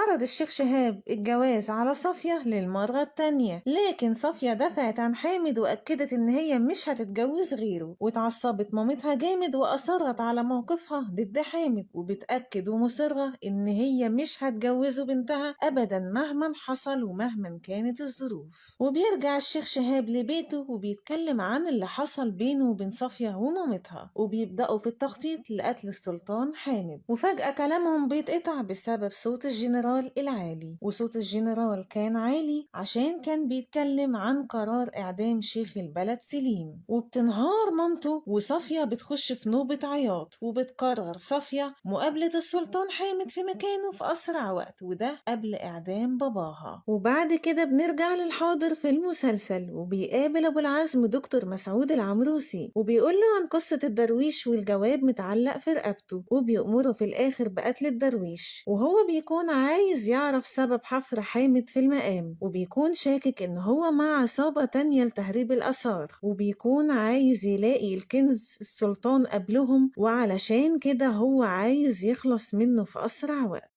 عرض الشيخ شهاب الجواز على صافية للمرة التانية، لكن صافية دفعت عن حامد وأكدت إن هي مش هتتجوز غيره، واتعصبت مامتها جامد وأصرت على موقفها ضد حامد، وبتأكد ومصرة إن هي مش هتجوزه بنتها أبدا مهما حصل ومهما كانت الظروف. وبيرجع الشيخ شهاب لبيته وبيتكلم عن اللي حصل بينه وبين صافية ومامتها، وبيبدأوا في التخطيط لقتل السلطان حامد. وفجأة كلامهم بيتقطع بسبب صوت الجنرال العالي، وصوت الجنرال كان عالي عشان كان بيتكلم عن قرار إعدام شيخ البلد سليم. وبتنهار مامته وصافية بتخش في نوبة عياط، وبتقرر صافية مقابلة السلطان حامد في مكانه في أسرع وقت، وده قبل إعدام باباها. وبعد كده بنرجع للحاضر في المسلسل، وبيقابل أبو العزم دكتور مسعود العمروسي، وبيقول له عن قصة الدرويش والجواب متعلق في رقبته، وبيأمره في الآخر بقتل الدرويش. وهو بيكون عايز يعرف سبب حفر حامد في المقام، وبيكون شاكك إن هو مع عصابة تانية لتهريب الآثار، وبيكون عايز يلاقي الكنز السلطان قبلهم، وعلشان كده هو عايز يخلص منه في أسرع وقت.